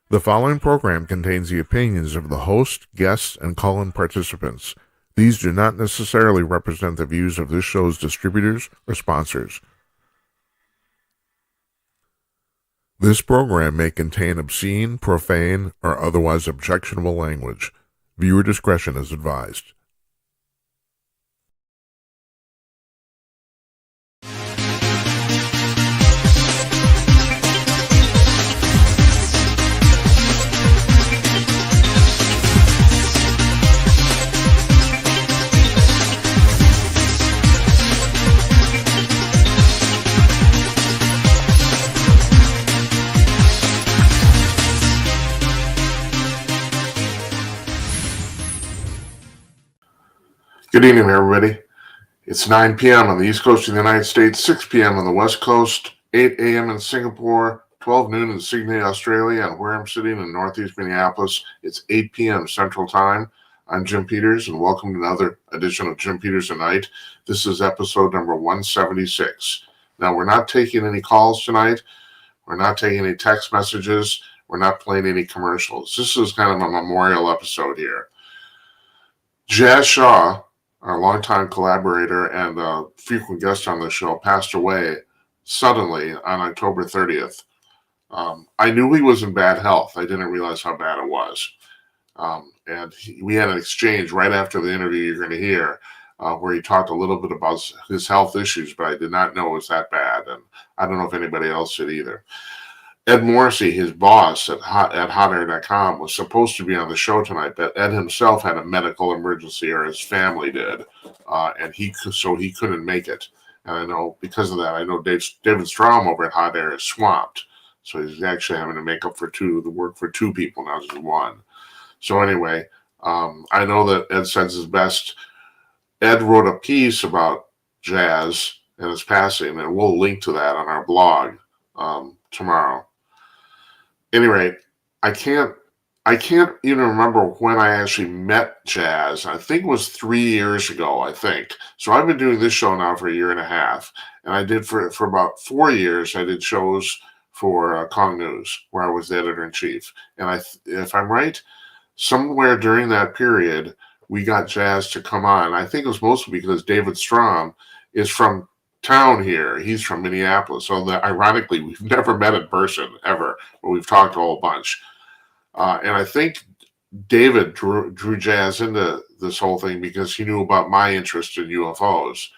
The following program contains the opinions of the host, guests, and call-in participants. These do not necessarily represent the views of this show's distributors or sponsors. This program may contain obscene, profane, or otherwise objectionable language. Viewer discretion is advised. Good evening, everybody. It's 9 p.m. on the East Coast of the United States, 6 p.m. on the West Coast, 8 a.m. in Singapore, 12 noon in Sydney, Australia, and where I'm sitting in Northeast Minneapolis, it's 8 p.m. Central Time. I'm Jim Peters, and welcome to another edition of Jim Peters Tonight. This is episode number 176. Now, we're not taking any calls tonight. We're not taking any text messages. We're not playing any commercials. This is kind of a memorial episode here. Jazz Shaw, our longtime collaborator and frequent guest on the show, passed away suddenly on October 30th. I knew he was in bad health. I didn't realize how bad it was. We had an exchange right after the interview you're going to hear where he talked a little bit about his health issues, but I did not know it was that bad. And I don't know if anybody else did either. Ed Morrissey, his boss at HotAir.com, was supposed to be on the show tonight, but Ed himself had a medical emergency, or his family did, and he couldn't make it. And I know because of that, I know David Strom over at HotAir is swamped, so he's actually having to make up for the work for two people now, just one. So anyway, I know that Ed says his best. Ed wrote a piece about jazz and his passing, and we'll link to that on our blog tomorrow. At any rate, I can't even remember when I actually met Jazz. I think it was 3 years ago, I think. So I've been doing this show now for a year and a half. And I did for about 4 years, I did shows for Kong News, where I was the editor-in-chief. And if I'm right, somewhere during that period, we got Jazz to come on. I think it was mostly because David Strom is from town here. He's from Minneapolis. So ironically, we've never met in person ever, but we've talked a whole bunch. And I think David drew Jazz into this whole thing because he knew about my interest in UFOs.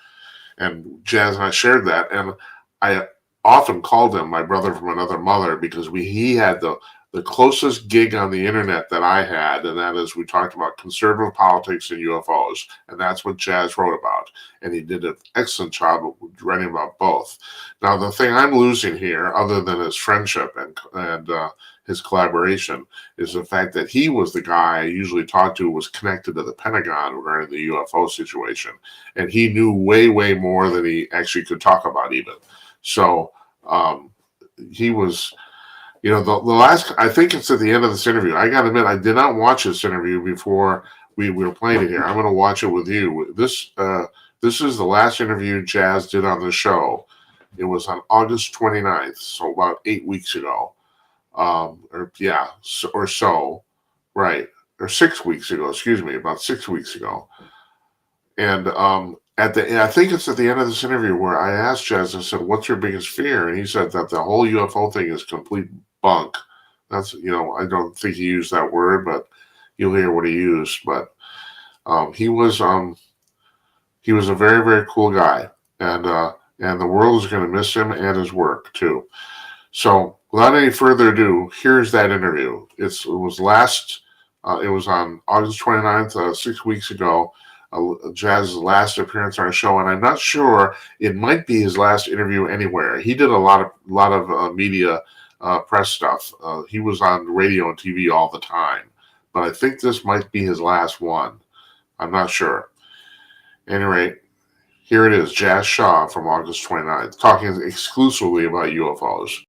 And Jazz and I shared that. And I often called him my brother from another mother because he had the closest gig on the internet that I had, and that is we talked about conservative politics and UFOs, and that's what Jazz wrote about, and he did an excellent job of writing about both. Now, the thing I'm losing here, other than his friendship and his collaboration, is the fact that he was the guy I usually talked to, was connected to the Pentagon regarding the UFO situation, and he knew way, way more than he actually could talk about even. So he was... the last, I think it's at the end of this interview. I got to admit, I did not watch this interview before we were playing it here. I'm going to watch it with you. This is the last interview Jazz did on the show. It was on August 29th, so about 8 weeks ago. Or 6 weeks ago, excuse me, about 6 weeks ago. And I think it's at the end of this interview where I asked Jazz, I said, "What's your biggest fear?" And he said that the whole UFO thing is complete bunk. That's, I don't think he used that word, but you'll hear what he used. But he was a very, very cool guy, and the world is going to miss him and his work too. So without any further ado, here's that interview. It was on August 29th, 6 weeks ago. Jazz's last appearance on our show, and I'm not sure, it might be his last interview anywhere. He did a lot of media press stuff. He was on radio and TV all the time, but I think this might be his last one. I'm not sure. At any rate, here it is, Jazz Shaw from August 29th, talking exclusively about UFOs.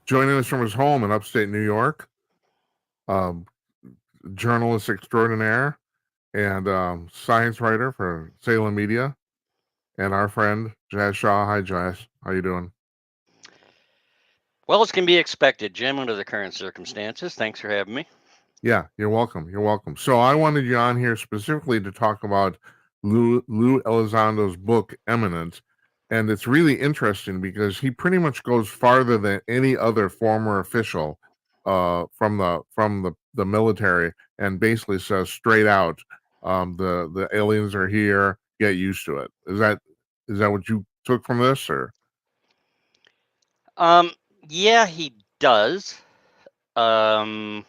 Joining us from his home in upstate New York, journalist extraordinaire and science writer for Salem Media, and our friend Jazz Shaw. Hi, Jazz. How you doing? Well, as can be expected, Jim, under the current circumstances. Thanks for having me. Yeah, you're welcome. You're welcome. So I wanted you on here specifically to talk about Lou Elizondo's book Eminent, and it's really interesting because he pretty much goes farther than any other former official from the military, and basically says straight out, the aliens are here. Get used to it. Is that what you took from this, or? Um, yeah, he does. Um,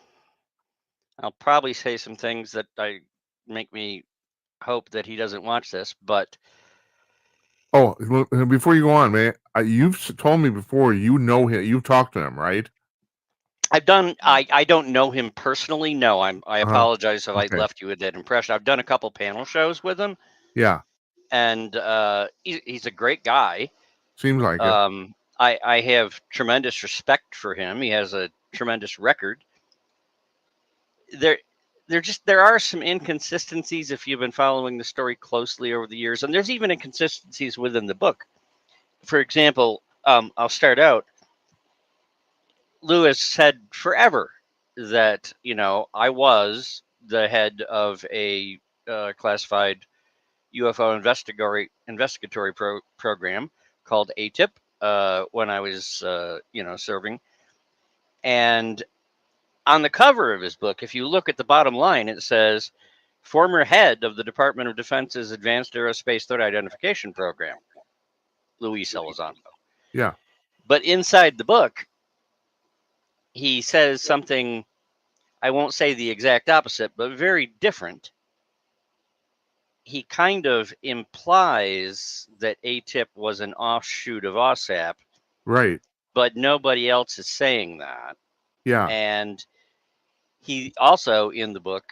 I'll probably say some things that make me hope that he doesn't watch this, but Oh, before you go on, man, you've told me before you know him. You've talked to him, right? I've done. I don't know him personally. No, I Uh-huh. apologize if I Okay. left you with that impression. I've done a couple panel shows with him, Yeah. and he's a great guy. Seems like it. I have tremendous respect for him. He has a tremendous record. there there are some inconsistencies if you've been following the story closely over the years, and there's even inconsistencies within the book. For example, I'll start out. Lewis said forever that I was the head of a classified UFO investigatory program called ATIP when I was serving. And on the cover of his book, if you look at the bottom line, it says former head of the Department of Defense's Advanced Aerospace Threat Identification Program, Luis Elizondo. Yeah. But inside the book, he says something, I won't say the exact opposite, but very different. He kind of implies that ATIP was an offshoot of OSAP, Right. but nobody else is saying that. Yeah. And he also, in the book,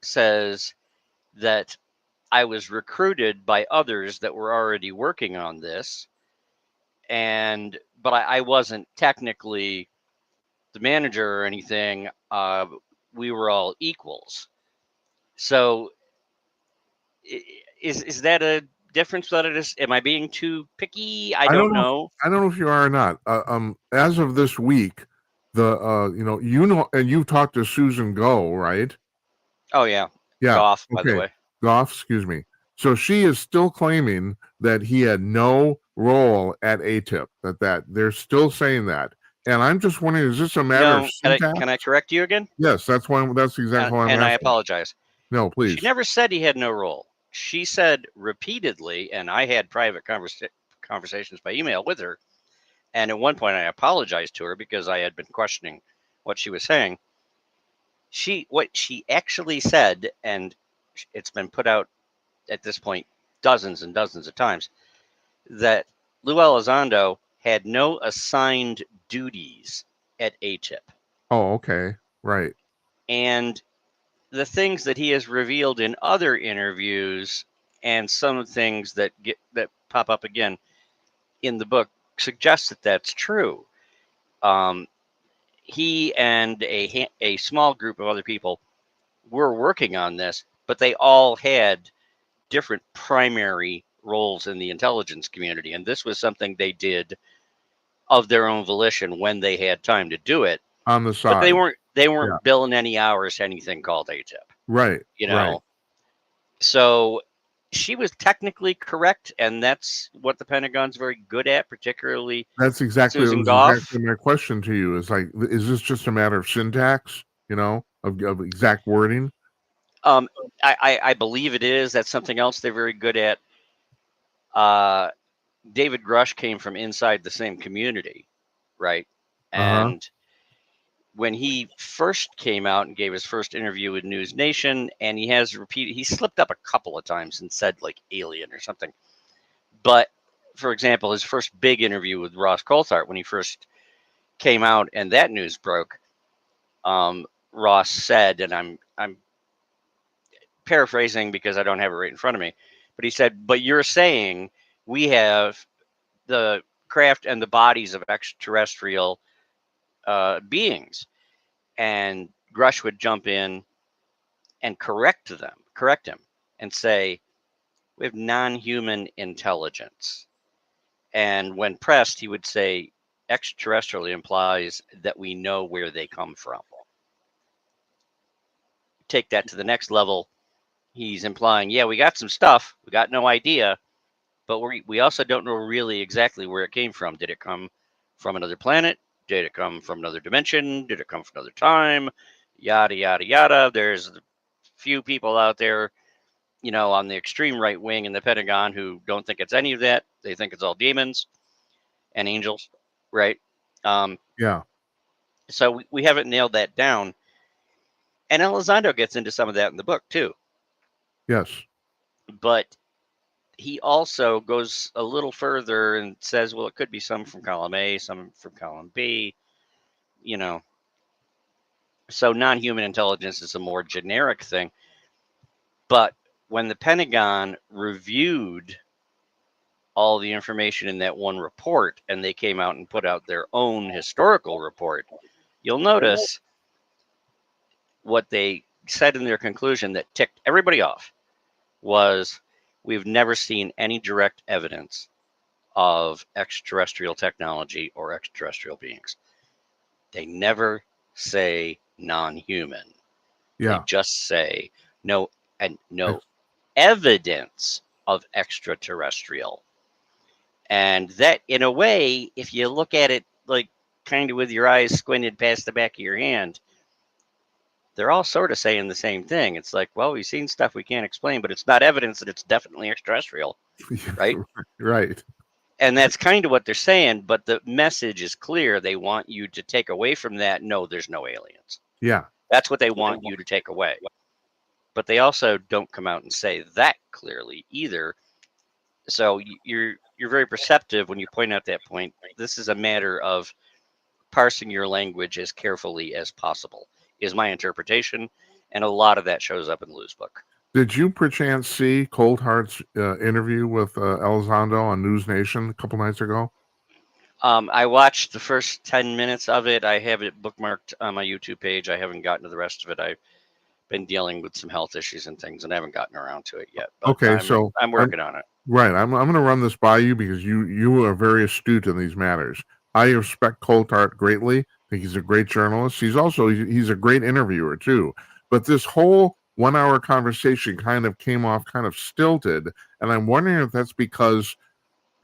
says that I was recruited by others that were already working on this, but I wasn't technically the manager or anything. We were all equals. So is that a difference that it is? Am I being too picky? I I don't don't know. know. I don't know if you are or not. As of this week, and you've talked to Susan Go, right? Oh yeah, Yeah. golf, by the Okay. way. Goff, excuse me. So she is still claiming that he had no role at ATIP. That they're still saying that, and I'm just wondering, is this a matter of No, syntax? can I correct you again? Yes, that's why. That's exactly why I'm And I asking. apologize. No, She please. never said he had no role. She said repeatedly, and I had private conversations by email with her. And at one point, I apologized to her because I had been questioning what she was saying. What she actually said, and it's been put out at this point dozens and dozens of times, that Lou Elizondo had no assigned duties at ATIP. Oh, okay. Right. And the things that he has revealed in other interviews and some of the things that pop up again in the book suggest that that's true. Um, he and a small group of other people were working on this, but they all had different primary roles in the intelligence community, and this was something they did of their own volition when they had time to do it. On the But they side. weren't they Yeah. weren't billing any hours to anything called ATIP. Right. You Right. know, so she was technically correct, and that's what the Pentagon's very good at, particularly That Susan was Goff. exactly my question to you. Is like, is this just a matter of syntax? Of exact wording. Um, I believe it is. That's something else they're very good at. Uh, David Grush came from inside the same community, right? Uh huh. And when he first came out and gave his first interview with News Nation, and he slipped up a couple of times and said like alien or something. But for example, his first big interview with Ross Coulthart when he first came out and that news broke, Ross said, and I'm paraphrasing because I don't have it right in front of me, but he said, "But you're saying we have the craft and the bodies of extraterrestrial beings," and Grush would jump in and correct him, and say, we have non-human intelligence. And when pressed, he would say, extraterrestrial implies that we know where they come from. Take that to the next level. He's implying, yeah, we got some stuff. We got no idea, but we also don't know really exactly where it came from. Did it come from another planet? Did it come from another dimension? Did it come from another time? Yada, yada, yada. There's a few people out there, on the extreme right wing in the Pentagon who don't think it's any of that. They think it's all demons and angels, right? Yeah. So we haven't nailed that down. And Elizondo gets into some of that in the book too. Yes. But he also goes a little further and says, well, it could be some from column A, some from column B, So non-human intelligence is a more generic thing. But when the Pentagon reviewed all the information in that one report and they came out and put out their own historical report, you'll notice what they said in their conclusion that ticked everybody off was, we've never seen any direct evidence of extraterrestrial technology or extraterrestrial beings. They never say non-human. They Yeah. just say no evidence of extraterrestrial. And that, in a way, if you look at it like kind of with your eyes squinted past the back of your hand, they're all sort of saying the same thing. It's like, well, we've seen stuff we can't explain, but it's not evidence that it's definitely extraterrestrial, right? Right. And that's kind of what they're saying, but the message is clear. They want you to take away from that, no, there's no aliens. Yeah. That's what they want you to take away. But they also don't come out and say that clearly either. So you're very perceptive when you point out that point. This is a matter of parsing your language as carefully as possible, is my interpretation. And a lot of that shows up in Lou's book. Did you perchance see Coldheart's interview with Elizondo on News Nation a couple nights ago? I watched the first 10 minutes of it. I have it bookmarked on my YouTube page. I haven't gotten to the rest of it. I've been dealing with some health issues and things, and I haven't gotten around to it yet. But Okay, so I'm working on it. Right. I'm going to run this by you because you are very astute in these matters. I respect Coulthard greatly. I think he's a great journalist. He's a great interviewer too. But this whole 1 hour conversation kind of came off kind of stilted, and I'm wondering if that's because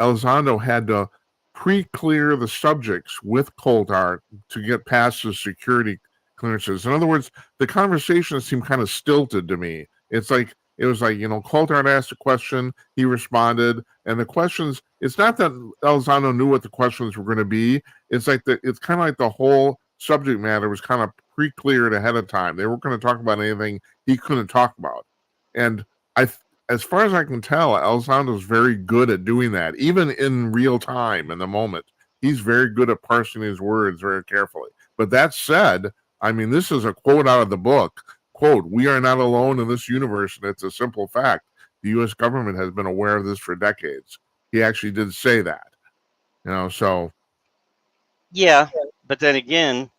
Elizondo had to pre-clear the subjects with Coulthard to get past the security clearances. In other words, the conversation seemed kind of stilted to me. It was like, Coulthard asked a question, he responded, and the questions, it's not that Elizondo knew what the questions were going to be. It's kind of like the whole subject matter was kind of pre-cleared ahead of time. They weren't going to talk about anything he couldn't talk about. And as far as I can tell, Elizondo is very good at doing that, even in real time, in the moment. He's very good at parsing his words very carefully. But that said, I mean, this is a quote out of the book. Quote, "We are not alone in this universe, and it's a simple fact. The U.S. government has been aware of this for decades." He actually did say that. So. Yeah, but then again,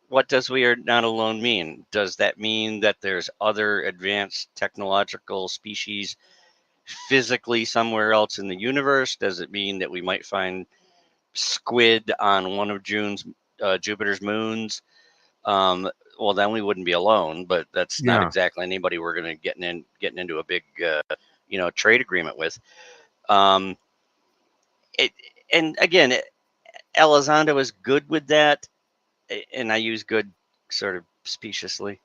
what does "we are not alone" mean? Does that mean that there's other advanced technological species physically somewhere else in the universe? Does it mean that we might find squid on one of Jupiter's moons? Well, then we wouldn't be alone, but that's not exactly anybody we're going to getting into a big, trade agreement with. And again, Elizondo is good with that, and I use good sort of speciously.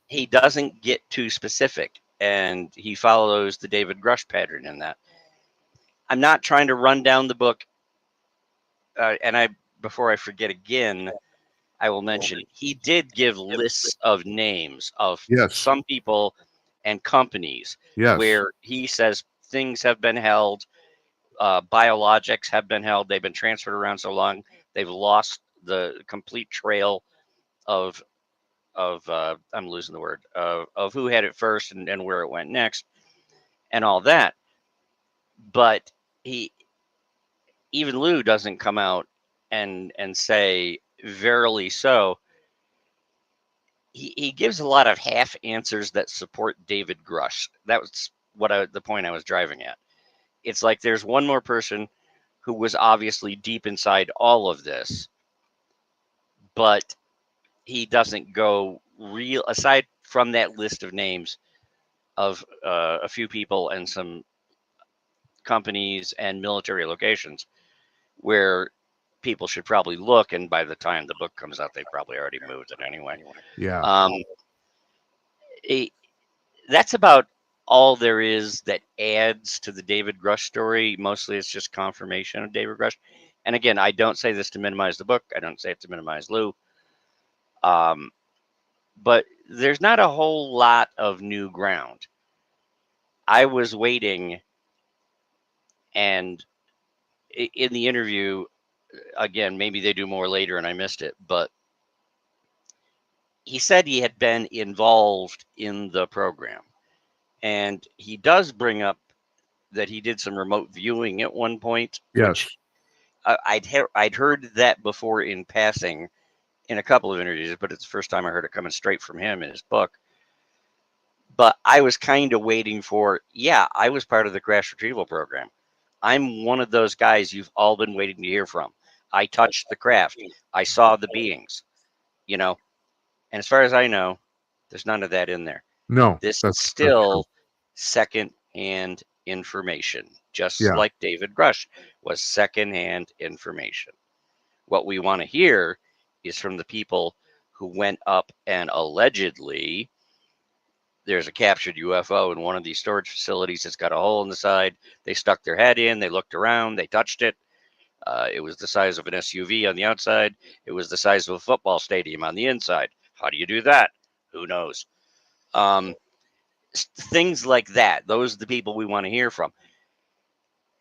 He doesn't get too specific, and he follows the David Grush pattern in that. I'm not trying to run down the book, and before I forget again, I will mention he did give lists of names of some people and companies where he says things have been held, biologics have been held, they've been transferred around so long, they've lost the complete trail of I'm losing the word of who had it first and where it went next and all that. But even Lou doesn't come out and say verily so. he gives a lot of half answers that support David Grush. That was the point I was driving at. It's like there's one more person who was obviously deep inside all of this, but he doesn't go real, aside from that list of names of a few people and some companies and military locations where people should probably look, and by the time the book comes out, they probably already moved it anyway. Yeah. That's about all there is that adds to the David Grush story. Mostly it's just confirmation of David Grush. And again, I don't say this to minimize the book. I don't say it to minimize Lou. But there's not a whole lot of new ground. I was waiting, and in the interview, again, maybe they do more later and I missed it, but he said he had been involved in the program. And he does bring up that he did some remote viewing at one point. Yes. Which I'd heard that before in passing in a couple of interviews, but it's the first time I heard it coming straight from him in his book. But I was kind of waiting for, I was part of the crash retrieval program. I'm one of those guys you've all been waiting to hear from. I touched the craft. I saw the beings, And as far as I know, there's none of that in there. No. This is still second-hand information, just like David Grush was second-hand information. What we want to hear is from the people who went up and allegedly, there's a captured UFO in one of these storage facilities. It's got a hole in the side. They stuck their head in. They looked around. They touched it. It was the size of an SUV on the outside. It was the size of a football stadium on the inside. How do you do that? Who knows? Things like that. Those are the people we want to hear from.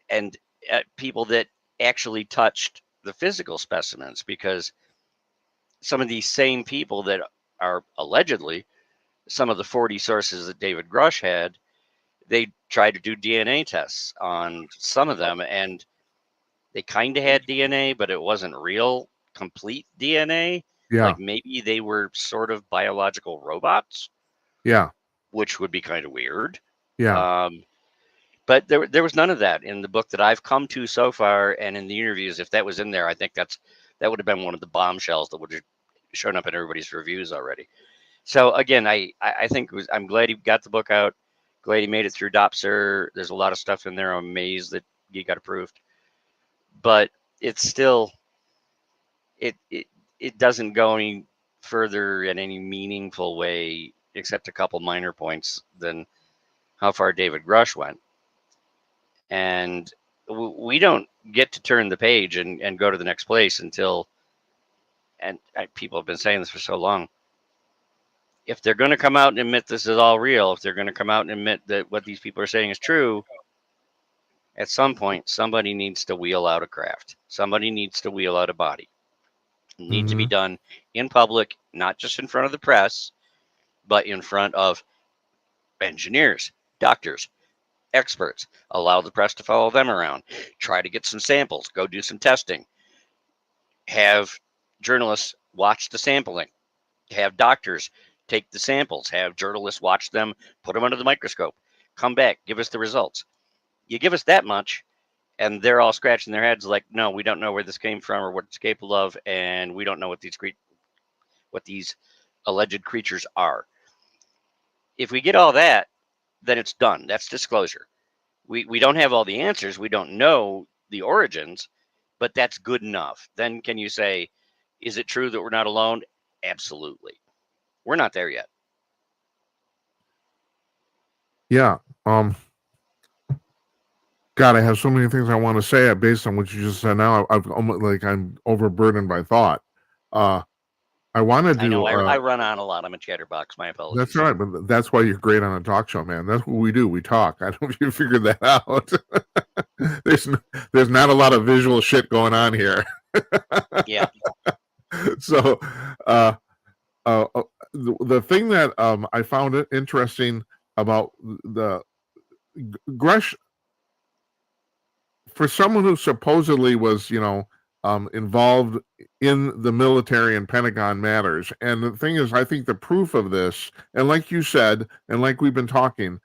And people that actually touched the physical specimens, because some of these same people that are allegedly some of the 40 sources that David Grush had, they tried to do DNA tests on some of them, and they kind of had DNA, but it wasn't real complete DNA. Yeah. Like maybe they were sort of biological robots. Yeah. Which would be kind of weird. Yeah. But there was none of that in the book that I've come to so far, and in the interviews. If that was in there, I think that would have been one of the bombshells that would have shown up in everybody's reviews already. So again, I think I'm glad he got the book out. Glad he made it through DOPSR. There's a lot of stuff in there. I'm amazed that he got approved. But it's still, it doesn't go any further in any meaningful way, except a couple minor points, than how far David Grush went. And we don't get to turn the page and go to the next place until, and people have been saying this for so long, if they're going to come out and admit this is all real, if they're going to come out and admit that what these people are saying is true, at some point, somebody needs to wheel out a craft. Somebody needs to wheel out a body. It needs to be done in public, not just in front of the press, but in front of engineers, doctors, experts. Allow the press to follow them around. Try to get some samples. Go do some testing. Have journalists watch the sampling. Have doctors take the samples. Have journalists watch them, put them under the microscope. Come back, give us the results. You give us that much, and they're all scratching their heads like, no, we don't know where this came from or what it's capable of, and we don't know what these alleged creatures are. If we get all that, then it's done. That's disclosure. We don't have all the answers. We don't know the origins, but that's good enough. Then can you say, is it true that we're not alone? Absolutely. We're not there yet. Yeah. God, I have so many things I want to say based on what you just said. Now I'm overburdened by thought. I want to do. I know I run on a lot. I'm a chatterbox. My apologies. That's all right, but that's why you're great on a talk show, man. That's what we do. We talk. I don't know if you figured that out. There's not a lot of visual shit going on here. Yeah. So, the thing that I found it interesting about the Grush, for someone who supposedly was, involved in the military and Pentagon matters. And the thing is, I think the proof of this, and like you said, and like we've been talking,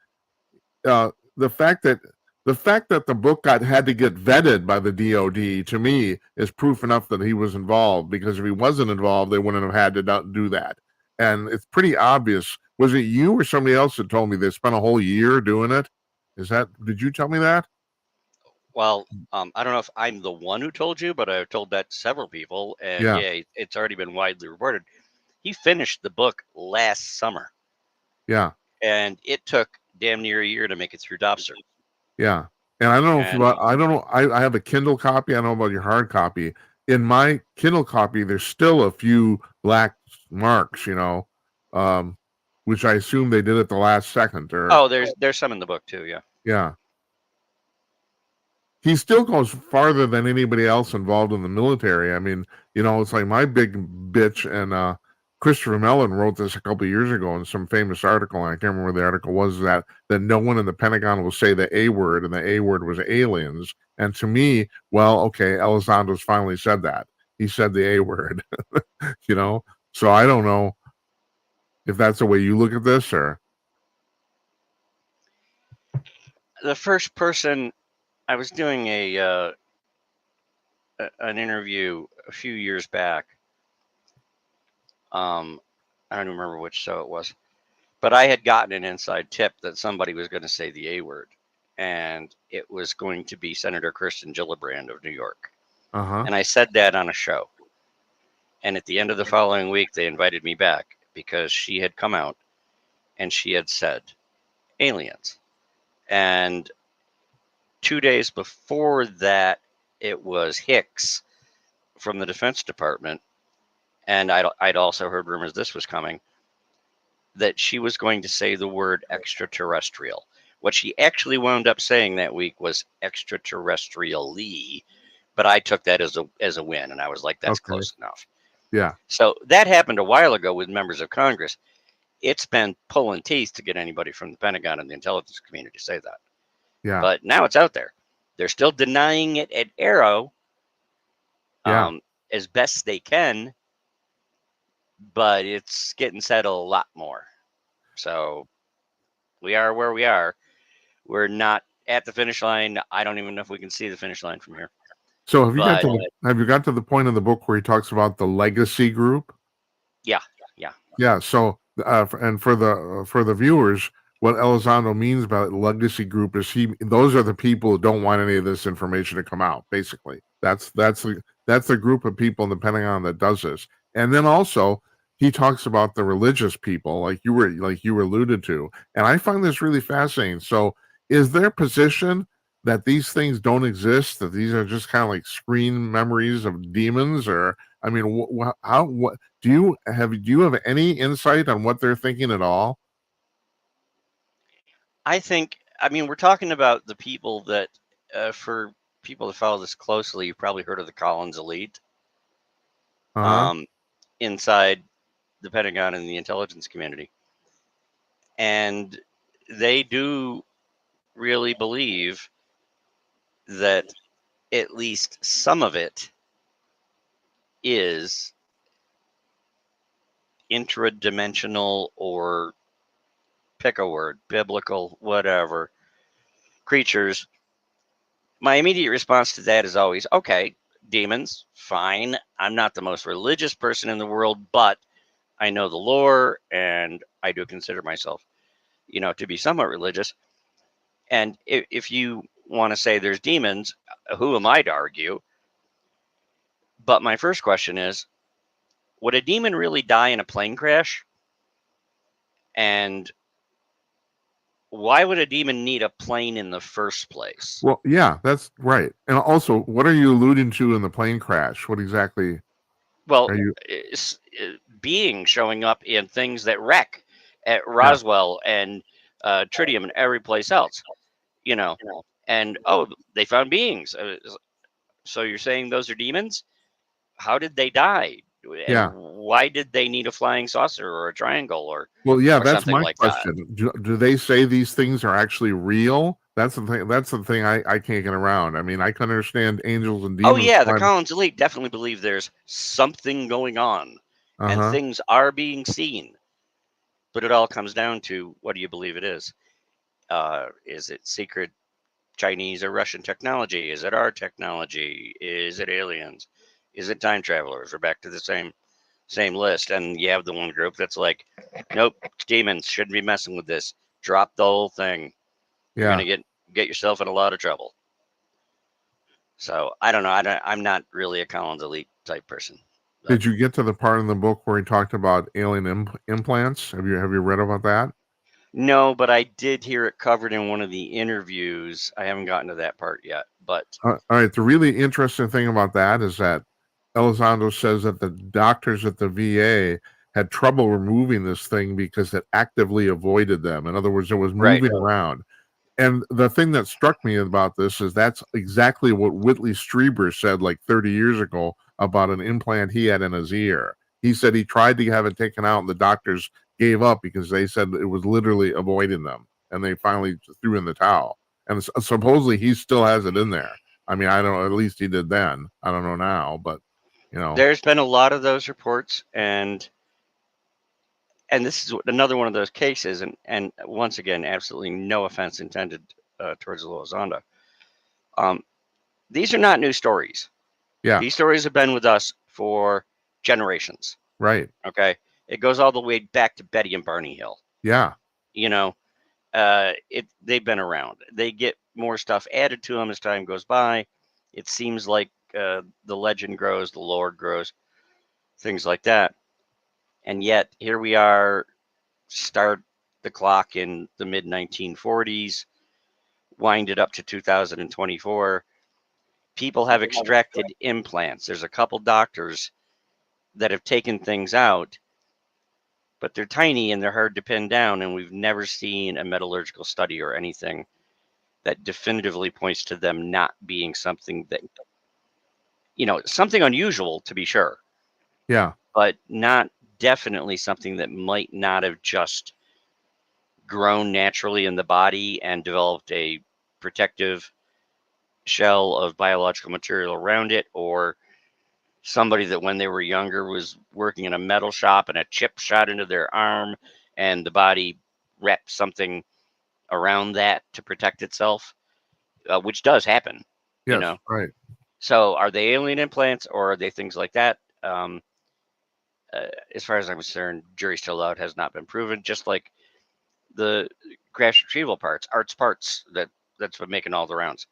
the fact that the book had to get vetted by the DOD, to me, is proof enough that he was involved, because if he wasn't involved, they wouldn't have had to do that. And it's pretty obvious. Was it you or somebody else that told me they spent a whole year doing it? Did you tell me that? Well, I don't know if I'm the one who told you, but I've told that to several people, and Yeah. it's already been widely reported. He finished the book last summer, Yeah. and it took damn near a year to make it through DOPSR. Yeah. And I don't know And I don't know. I have a Kindle copy. I don't know about your hard copy. In my Kindle copy, there's still a few black marks, which I assume they did at the last second. oh, there's some in the book too. Yeah. Yeah. He still goes farther than anybody else involved in the military. I mean, it's like my big bitch, and Christopher Mellon wrote this a couple of years ago in some famous article, and I can't remember where the article was, that no one in the Pentagon will say the A word, and the A word was aliens. And to me, well, okay, Elizondo's finally said that. He said the A word, So I don't know if that's the way you look at this, or... The first person, I was doing an interview a few years back. I don't remember which show it was, but I had gotten an inside tip that somebody was going to say the A word, and it was going to be Senator Kirsten Gillibrand of New York. Uh-huh. And I said that on a show. And at the end of the following week, they invited me back because she had come out and she had said aliens. And 2 days before that, it was Hicks from the Defense Department. And I'd also heard rumors this was coming, that she was going to say the word extraterrestrial. What she actually wound up saying that week was extraterrestrially, but I took that as a win, and I was like, that's Okay. close enough. Yeah. So that happened a while ago with members of Congress. It's been pulling teeth to get anybody from the Pentagon and the intelligence community to say that. Yeah. But now it's out there. They're still denying it at Arrow, as best they can, but it's getting said a lot more. So we are where we are. We're not at the finish line. I don't even know if we can see the finish line from here. So have you got to the point in the book where he talks about the legacy group? Yeah. Yeah. So, and for the viewers, what Elizondo means by legacy group is those are the people who don't want any of this information to come out. Basically, that's the group of people in the Pentagon that does this. And then also he talks about the religious people, like you were alluded to, and I find this really fascinating. So, is their position that these things don't exist, that these are just kind of like screen memories of demons, or I mean, what do you have any insight on what they're thinking at all? I mean, we're talking about the people that, for people that follow this closely, you've probably heard of the Collins elite. Inside the Pentagon and the intelligence community. And they do really believe that at least some of it is intradimensional, or pick a word, biblical, whatever, creatures. My immediate response to that is always, okay, demons, fine. I'm not the most religious person in the world, but I know the lore, and I do consider myself, to be somewhat religious. And if you want to say there's demons, who am I to argue? But my first question is, would a demon really die in a plane crash? And why would a demon need a plane in the first place? Well, yeah, that's right. And also, what are you alluding to in the plane crash? What exactly? Well, are you beings showing up in things that wreck at Roswell and Tritium and every place else, and they found beings. So you're saying those are demons? How did they die? And why did they need a flying saucer or a triangle or that's something my like question. Do they say these things are actually real, That's the thing. That's the thing I can't get around. I mean, I can understand angels and Oh demons. yeah, the Collins elite definitely believe there's something going on and Uh-huh. things are being seen. But it all comes down to, what do you believe it is? Is it secret Chinese or Russian technology? Is it our technology? Is it aliens? Is it time travelers? We're back to the same list. And you have the one group that's like, nope, it's demons, shouldn't be messing with this. Drop the whole thing. You're Yeah. gonna get yourself in a lot of trouble. So I don't know. I'm not really a Collins elite type person. But Did you get to the part in the book where he talked about alien implants? Have you read about that? no, but I did hear it covered in one of the interviews. I haven't gotten to that part yet, but All right. The really interesting thing about that is that Elizondo says that the doctors at the VA had trouble removing this thing because it actively avoided them. In other words, it was right. moving around. And the thing that struck me about this is that's exactly what Whitley Strieber said like 30 years ago about an implant he had in his ear. He said he tried to have it taken out and the doctors gave up because they said it was literally avoiding them. And they finally threw in the towel. And supposedly he still has it in there. I mean, I don't know, at least he did then. I don't know now, but you know. There's been a lot of those reports, and this is another one of those cases, and once again, absolutely no offense intended towards Elizondo. Um, these are not new stories. Yeah, These stories have been with us for generations. right. Okay, it goes all the way back to Betty and Barney Hill. Yeah. You know, they've been around. They get more stuff added to them as time goes by. It seems like the legend grows, the lore grows, things like that. And yet here we are, start the clock in the mid 1940s, wind it up to 2024. People have extracted implants. There's a couple doctors that have taken things out, but they're tiny and they're hard to pin down. And we've never seen a metallurgical study or anything that definitively points to them not being something that, something unusual to be sure, Yeah. but not definitely something that might not have just grown naturally in the body and developed a protective shell of biological material around it, or somebody that when they were younger was working in a metal shop and a chip shot into their arm and the body wrapped something around that to protect itself, which does happen, you Yes. know. Right. So are they alien implants or are they things like that? As far as I'm concerned, jury still out, has not been proven. Just like the crash retrieval parts, Art's parts, that's been making all the rounds.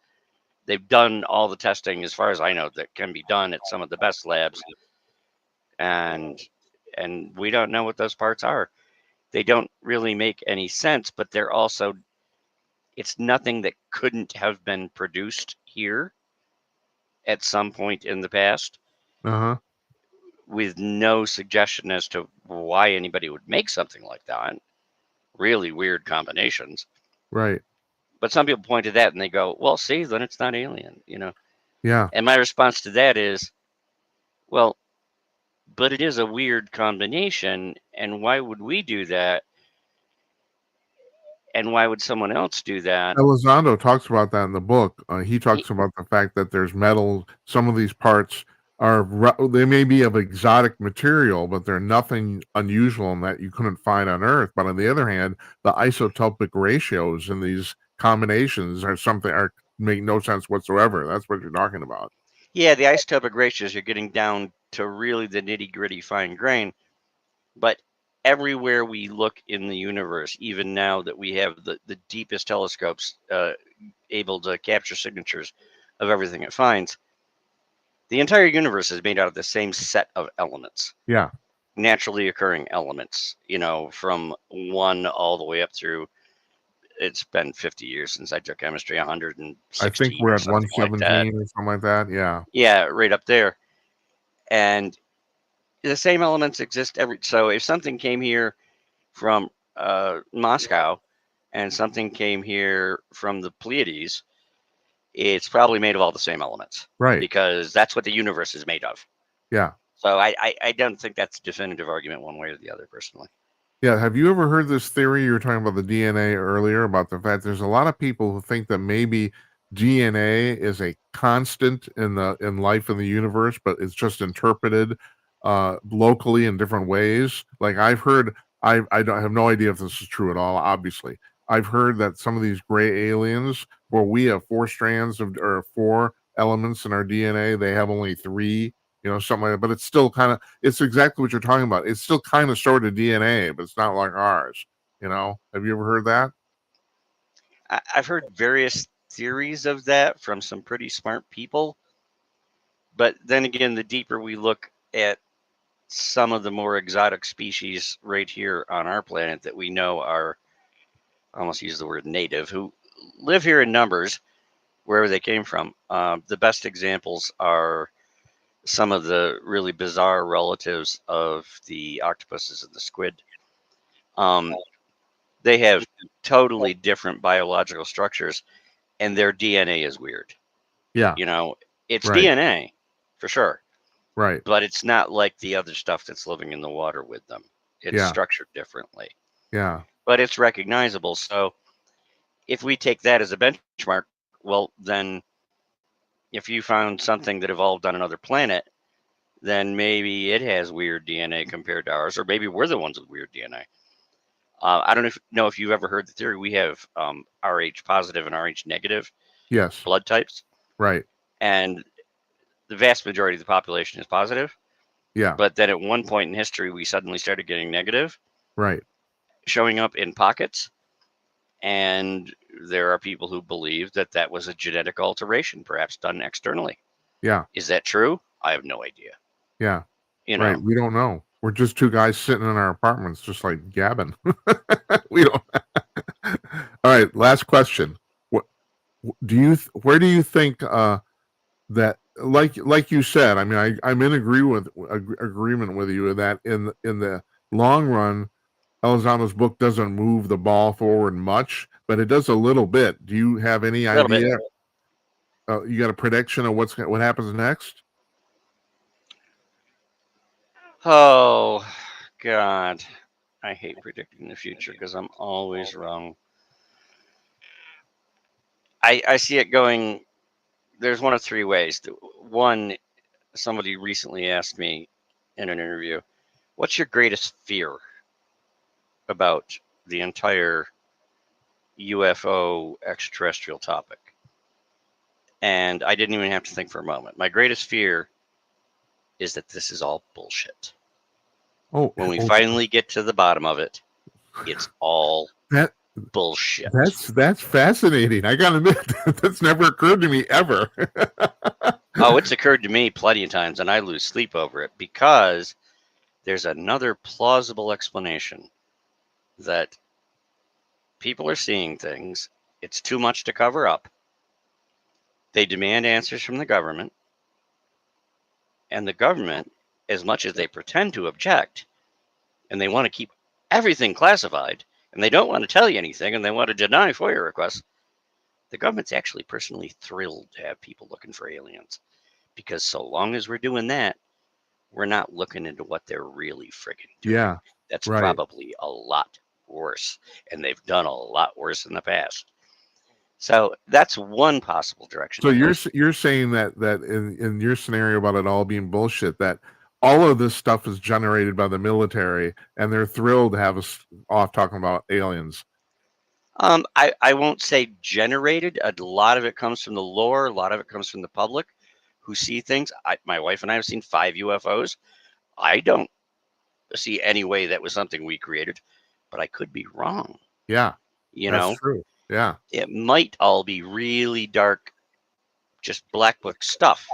They've done all the testing, as far as I know, that can be done at some of the best labs, and we don't know what those parts are. They don't really make any sense, but they're also, it's nothing that couldn't have been produced here at some point in the past, Uh-huh. with no suggestion as to why anybody would make something like that. Really weird combinations. Right. But some people point to that and they go, well, see, then it's not alien. Yeah. And my response to that is, well, but it is a weird combination. And why would we do that? And why would someone else do that? Elizondo talks about that in the book. He Y- talks about the fact that there's metal. Some of these parts they may be of exotic material, but they're nothing unusual in that you couldn't find on Earth. But on the other hand, the isotopic ratios in these combinations are something are make no sense whatsoever. That's what you're talking about. Yeah, the isotopic ratios, you're getting down to really the nitty gritty fine grain. But everywhere we look in the universe, even now that we have the deepest telescopes able to capture signatures of everything it finds, the entire universe is made out of the same set of elements, Yeah, naturally occurring elements, from one all the way up through. It's been 50 years since I took chemistry, I think 116 we're or at something like that. 117 or something like that. Yeah, Yeah, right up there. And the same elements exist so if something came here from Moscow and something came here from the Pleiades, it's probably made of all the same elements, right. because that's what the universe is made of. Yeah. So I don't think that's a definitive argument one way or the other, personally. Yeah, have you ever heard this theory? You were talking about the DNA earlier, about the fact there's a lot of people who think that maybe DNA is a constant in life in the universe, but it's just interpreted locally in different ways. Like I've heard, I don't have no idea if this is true at all. Obviously, I've heard that some of these gray aliens, where we have four strands of or four elements in our DNA, they have only three. Something like that. But it's still kind of, it's exactly what you're talking about. It's still kind of sort of DNA, but it's not like ours. Have you ever heard that? I've heard various theories of that from some pretty smart people. But then again, the deeper we look at some of the more exotic species right here on our planet that we know are, I almost use the word native, who live here in numbers wherever they came from. The best examples are some of the really bizarre relatives of the octopuses and the squid. They have totally different biological structures, and their DNA is weird. Yeah, It's right, DNA for sure, right. but it's not like the other stuff that's living in the water with them. It's Yeah, structured differently, yeah, but it's recognizable. So if we take that as a benchmark, well, then if you found something that evolved on another planet, then maybe it has weird DNA compared to ours, or maybe we're the ones with weird DNA. I don't know if you've ever heard the theory. We have Rh positive and Rh negative yes, blood types, right. and the vast majority of the population is positive. Yeah, But then at one point in history, we suddenly started getting negative, right. showing up in pockets. And there are people who believe that that was a genetic alteration, perhaps done externally. Yeah, Is that true? I have no idea. yeah, You right. know, We don't know. We're just two guys sitting in our apartments, just like gabbing. We don't. All right, last question. What where do you think that, like you said, I mean, I'm in agreement with you that in the long run, Elizondo book doesn't move the ball forward much, but it does a little bit. Do you have any a little bit. idea? You got a prediction of what happens next? Oh, God. I hate predicting the future because I'm always wrong. I see it going, there's one of three ways. One, somebody recently asked me in an interview, what's your greatest fear about the entire UFO extraterrestrial topic? And I didn't even have to think for a moment. My greatest fear is that this is all bullshit. Oh, When we finally get to the bottom of it, it's all that bullshit. that's fascinating. I gotta admit, that's never occurred to me ever. Oh, it's occurred to me plenty of times, and I lose sleep over it because there's another plausible explanation that people are seeing things. It's too much to cover up. They demand answers from the government, and the government, as much as they pretend to object, and they want to keep everything classified, and they don't want to tell you anything, and they want to deny FOIA requests, the government's actually personally thrilled to have people looking for aliens. Because so long as we're doing that, we're not looking into what they're really friggin' doing. Yeah, That's right. probably a lot worse. And they've done a lot worse in the past. So that's one possible direction. So you're saying that in your scenario about it all being bullshit, that all of this stuff is generated by the military, and they're thrilled to have us off talking about aliens. I won't say generated. A lot of it comes from the lore. A lot of it comes from the public who see things. My wife and I have seen 5 UFOs. I don't see any way that was something we created, but I could be wrong. Yeah, You that's know, true. Yeah, it might all be really dark, just black book stuff.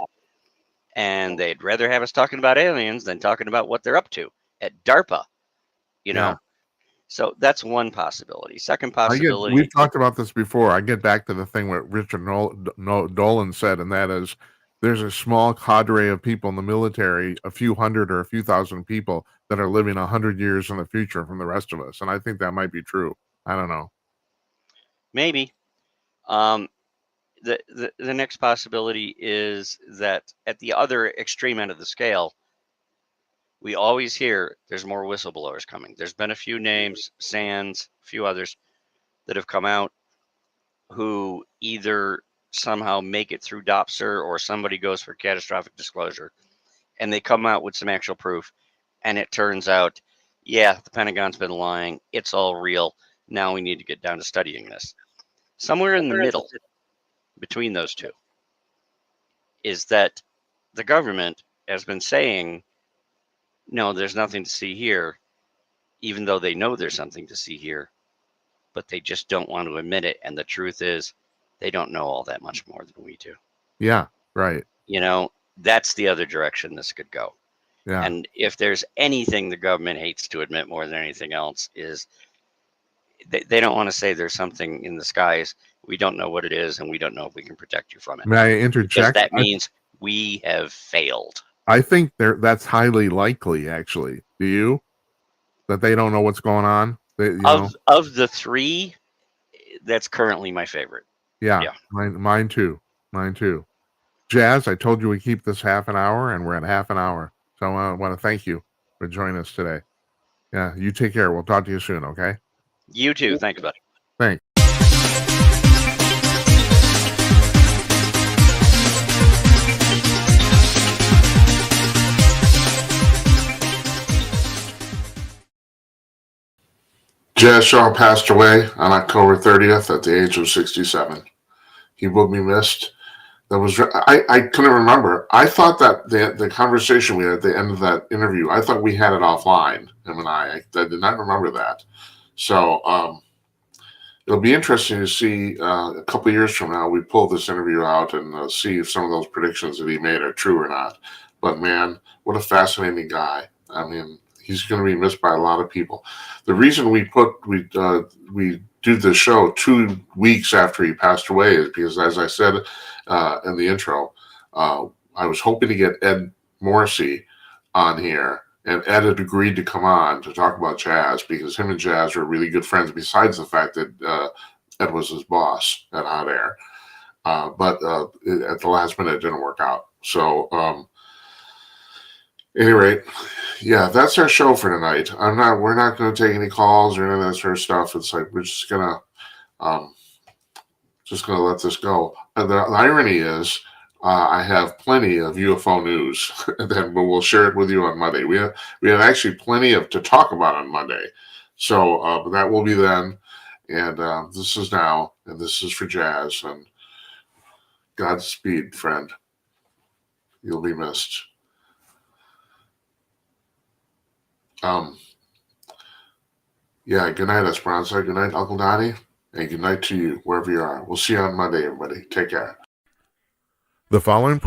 And they'd rather have us talking about aliens than talking about what they're up to at DARPA, you yeah. know? So that's one possibility. Second possibility, We've talked about this before. I get back to the thing what Richard Dolan said, and that is there's a small cadre of people in the military, a few hundred or a few thousand people that are living 100 years in the future from the rest of us. And I think that might be true. I don't know. maybe. Um, the next possibility is that at the other extreme end of the scale, we always hear there's more whistleblowers coming. There's been a few names, Sands, a few others that have come out who either somehow make it through DOPSR or somebody goes for catastrophic disclosure, and they come out with some actual proof, and it turns out, yeah, the Pentagon's been lying. It's all real. Now we need to get down to studying this. Somewhere in the middle between those two is that the government has been saying, no, there's nothing to see here, even though they know there's something to see here, but they just don't want to admit it. And the truth is, they don't know all that much more than we do. Yeah, right. You know, that's the other direction this could go. Yeah. And if there's anything the government hates to admit more than anything else is they don't want to say there's something in the skies. We don't know what it is, and we don't know if we can protect you from it. May I Because interject? that means we have failed. I think that's highly likely, actually. Do you? That they don't know what's going on? Of the three, that's currently my favorite. Yeah. Yeah. Mine too. Mine too. Jazz, I told you we keep this half an hour, and we're at half an hour. So I want to thank you for joining us today. Yeah, you take care. We'll talk to you soon, okay? You too. Thanks, buddy. Thanks. Jazz Shaw passed away on October 30th at the age of 67. He will be missed. I couldn't remember. I thought that the conversation we had at the end of that interview, I thought we had it offline, him and I did not remember that. So it'll be interesting to see a couple of years from now, we pull this interview out and see if some of those predictions that he made are true or not. But man, what a fascinating guy. I mean, he's going to be missed by a lot of people. The reason we do the show 2 weeks after he passed away is because, as I said in the intro, I was hoping to get Ed Morrissey on here, and Ed had agreed to come on to talk about Jazz because him and Jazz are really good friends, besides the fact that Ed was his boss at HotAir. But at the last minute, it didn't work out. So, at any rate, yeah, that's our show for tonight. We're not going to take any calls or any of that sort of stuff. It's like we're just gonna let this go. And the irony is, I have plenty of UFO news, and then we'll share it with you on Monday. We have actually plenty to talk about on Monday, so that will be then. And this is now, and this is for Jazz. And Godspeed, friend. You'll be missed. Yeah, good night, Esperanza. Good night, Uncle Donnie. And good night to you, wherever you are. We'll see you on Monday, everybody. Take care. The following